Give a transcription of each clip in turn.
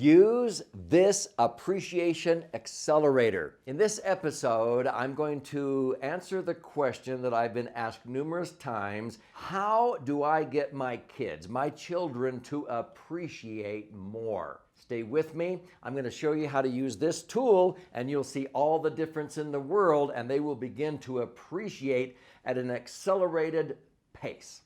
Use this Appreciation Accelerator. In this episode, I'm going to answer the question that I've been asked numerous times. How do I get my kids, my children, to appreciate more? Stay with me. I'm going to show you how to use this tool, and you'll see all the difference in the world, and they will begin to appreciate at an accelerated pace.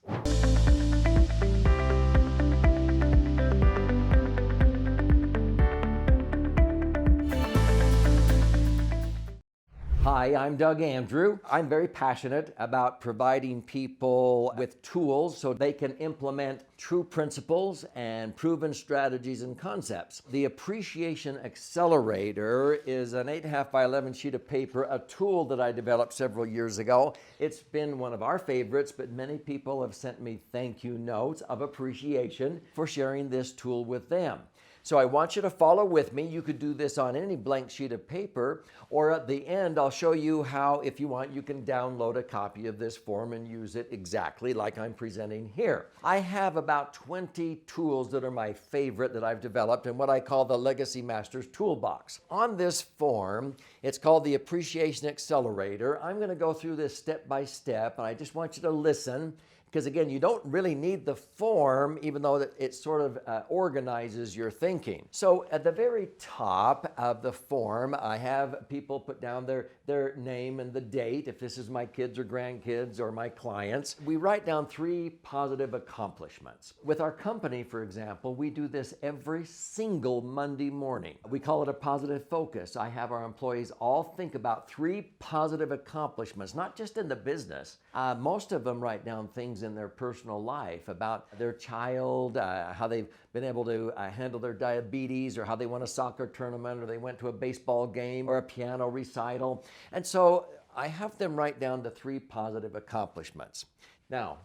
Hi, I'm Doug Andrew. I'm very passionate about providing people with tools so they can implement true principles and proven strategies and concepts. The Appreciation Accelerator is an 8.5 by 11 sheet of paper, a tool that I developed several years ago. It's been one of our favorites, but many people have sent me thank you notes of appreciation for sharing this tool with them. So I want you to follow with me. You could do this on any blank sheet of paper, or at the end, I'll show you how, if you want, you can download a copy of this form and use it exactly like I'm presenting here. I have about 20 tools that are my favorite that I've developed in what I call the Legacy Masters Toolbox. On this form, it's called the Appreciation Accelerator. I'm going to go through this step by step, and I just want you to listen. Because again, you don't really need the form, even though it sort of organizes your thinking. So at the very top of the form, I have people put down their name and the date, if this is my kids or grandkids or my clients. We write down 3 positive accomplishments. With our company, for example, we do this every single Monday morning. We call it a positive focus. I have our employees all think about 3 positive accomplishments, not just in the business. Most of them write down things in their personal life about their child, how they've been able to handle their diabetes, or how they won a soccer tournament, or they went to a baseball game or a piano recital. And so I have them write down the 3 positive accomplishments. Now,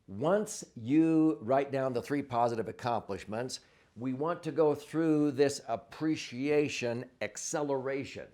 once you write down the 3 positive accomplishments, we want to go through this appreciation acceleration.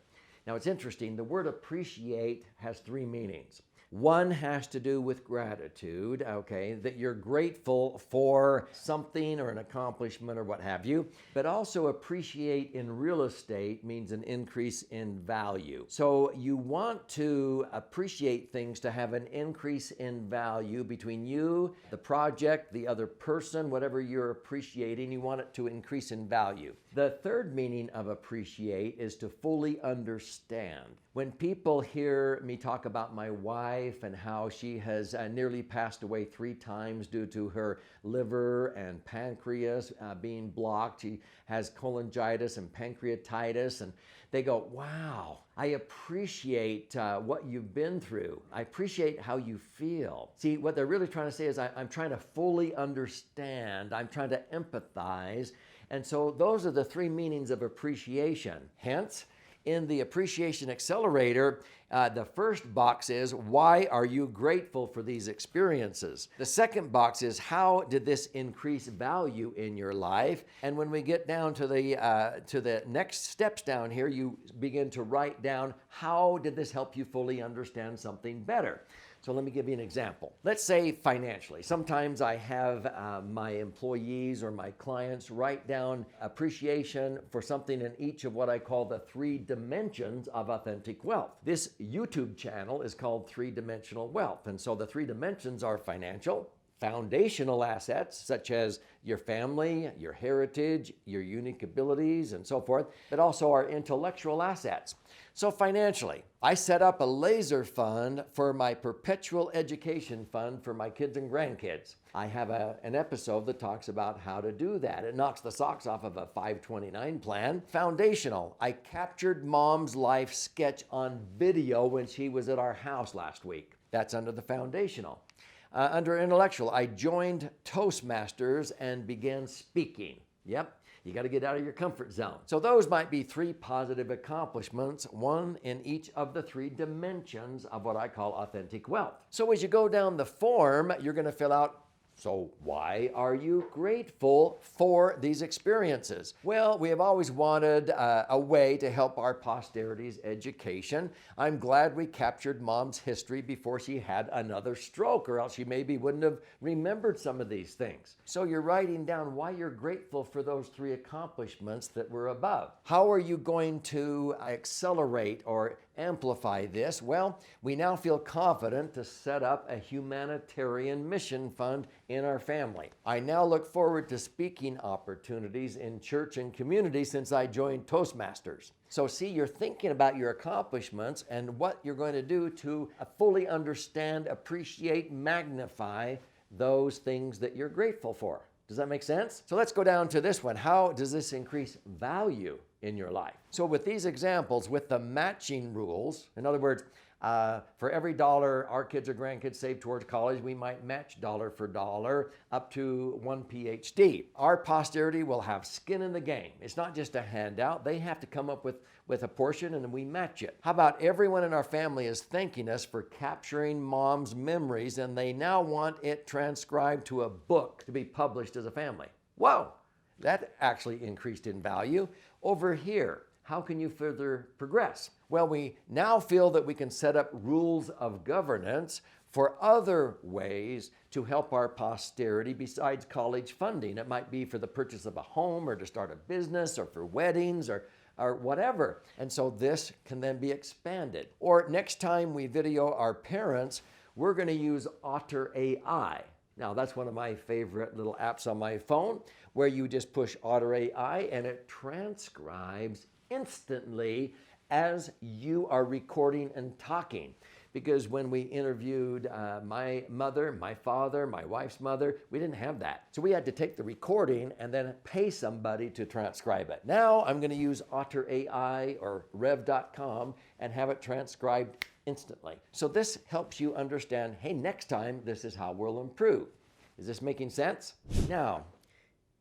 Now, it's interesting. The word appreciate has 3 meanings. One has to do with gratitude, okay, that you're grateful for something or an accomplishment or what have you. But also appreciate in real estate means an increase in value. So you want to appreciate things to have an increase in value between you, the project, the other person, whatever you're appreciating, you want it to increase in value. The third meaning of appreciate is to fully understand. When people hear me talk about my wife and how she has nearly passed away 3 times due to her liver and pancreas being blocked, she has cholangitis and pancreatitis, and they go, wow, I appreciate what you've been through. I appreciate how you feel. See, what they're really trying to say is I'm trying to fully understand. I'm trying to empathize. And so those are the 3 meanings of appreciation. Hence, in the Appreciation Accelerator, the first box is, why are you grateful for these experiences? The second box is, how did this increase value in your life? And when we get down to the next steps down here, you begin to write down, how did this help you fully understand something better? So let me give you an example. Let's say financially. Sometimes I have my employees or my clients write down appreciation for something in each of what I call the 3 dimensions of authentic wealth. This YouTube channel is called 3-Dimensional Wealth. And so the 3 dimensions are financial, foundational assets such as your family, your heritage, your unique abilities, and so forth, but also our intellectual assets. So financially, I set up a laser fund for my perpetual education fund for my kids and grandkids. I have an episode that talks about how to do that. It knocks the socks off of a 529 plan. Foundational, I captured Mom's life sketch on video when she was at our house last week. That's under the foundational. Under intellectual, I joined Toastmasters and began speaking. Yep. You got to get out of your comfort zone. So those might be 3 positive accomplishments, 1 in each of the 3 dimensions of what I call authentic wealth. So as you go down the form, you're going to fill out So why are you grateful for these experiences? Well, we have always wanted a way to help our posterity's education. I'm glad we captured Mom's history before she had another stroke, or else she maybe wouldn't have remembered some of these things. So you're writing down why you're grateful for those 3 accomplishments that were above. How are you going to accelerate or amplify this? Well, we now feel confident to set up a humanitarian mission fund in our family. I now look forward to speaking opportunities in church and community since I joined Toastmasters. So see, you're thinking about your accomplishments and what you're going to do to fully understand, appreciate, magnify those things that you're grateful for. Does that make sense? So let's go down to this one. How does this increase value in your life? So with these examples, with the matching rules, in other words, for every dollar our kids or grandkids save towards college, we might match dollar for dollar up to 1 PhD. Our posterity will have skin in the game. It's not just a handout. They have to come up with a portion and we match it. How about everyone in our family is thanking us for capturing Mom's memories and they now want it transcribed to a book to be published as a family. Whoa, that actually increased in value. Over here, how can you further progress? Well, we now feel that we can set up rules of governance for other ways to help our posterity besides college funding. It might be for the purchase of a home or to start a business or for weddings or whatever. And so this can then be expanded. Or next time we video our parents, we're going to use Otter AI. Now, that's one of my favorite little apps on my phone where you just push Otter AI and it transcribes instantly as you are recording and talking. Because when we interviewed my mother, my father, my wife's mother, we didn't have that. So we had to take the recording and then pay somebody to transcribe it. Now I'm going to use Otter AI or rev.com and have it transcribed instantly. So this helps you understand, hey, next time this is how we'll improve. Is this making sense? Now,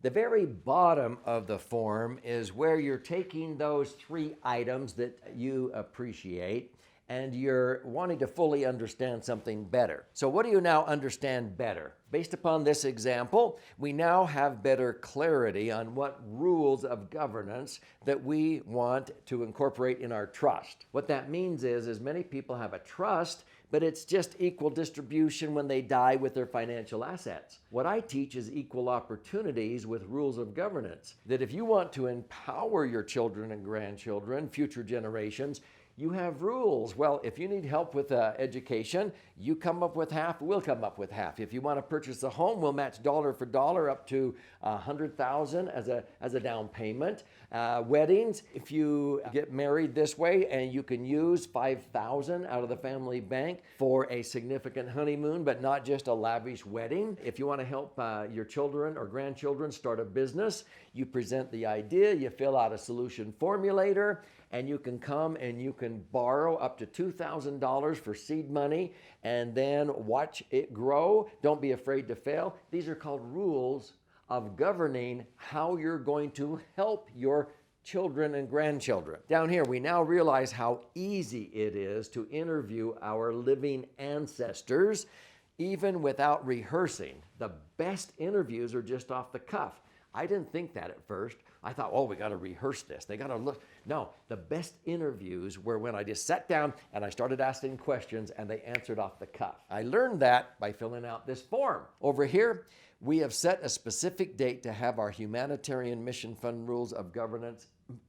the very bottom of the form is where you're taking those 3 items that you appreciate and you're wanting to fully understand something better. So what do you now understand better? Based upon this example, we now have better clarity on what rules of governance that we want to incorporate in our trust. What that means is many people have a trust, but it's just equal distribution when they die with their financial assets. What I teach is equal opportunities with rules of governance, that if you want to empower your children and grandchildren, future generations, you have rules. Well, if you need help with education, you come up with half, we'll come up with half. If you want to purchase a home, we'll match dollar for dollar up to $100,000 as a down payment. Weddings, if you get married this way and you can use $5,000 out of the family bank for a significant honeymoon, but not just a lavish wedding. If you want to help your children or grandchildren start a business, you present the idea, you fill out a solution formulator, and you can come and you can borrow up to $2,000 for seed money and then watch it grow. Don't be afraid to fail. These are called rules of governing how you're going to help your children and grandchildren. Down here, we now realize how easy it is to interview our living ancestors, even without rehearsing. The best interviews are just off the cuff. I didn't think that at first. I thought, oh, we got to rehearse this. They got to look. No, the best interviews were when I just sat down and I started asking questions and they answered off the cuff. I learned that by filling out this form. Over here, we have set a specific date to have our humanitarian mission fund rules of governance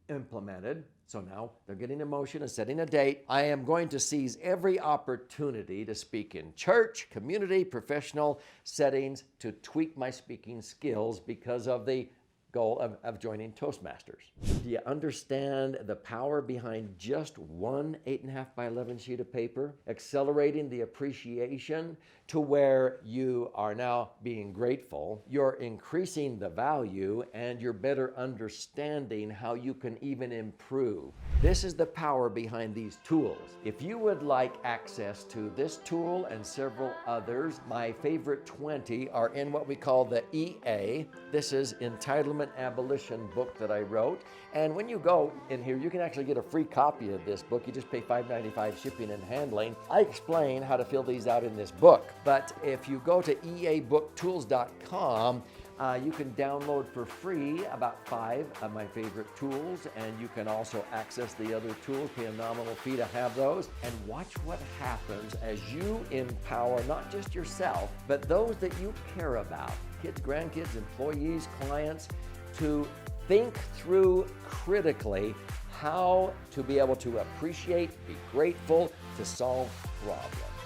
implemented. So now they're getting in motion and setting a date. I am going to seize every opportunity to speak in church, community, professional settings to tweak my speaking skills because of the goal of joining Toastmasters. Do you understand the power behind just one 8.5 by 11 sheet of paper? Accelerating the appreciation to where you are now being grateful, you're increasing the value, and you're better understanding how you can even improve. This is the power behind these tools. If you would like access to this tool and several others, my favorite 20 are in what we call the EA. This is Entitlement Abolition book that I wrote. And when you go in here, you can actually get a free copy of this book. You just pay $5.95 shipping and handling. I explain how to fill these out in this book. But if you go to eabooktools.com, you can download for free about 5 of my favorite tools, and you can also access the other tools, pay a nominal fee to have those, and watch what happens as you empower not just yourself, but those that you care about, kids, grandkids, employees, clients, to think through critically how to be able to appreciate, be grateful, to solve problems.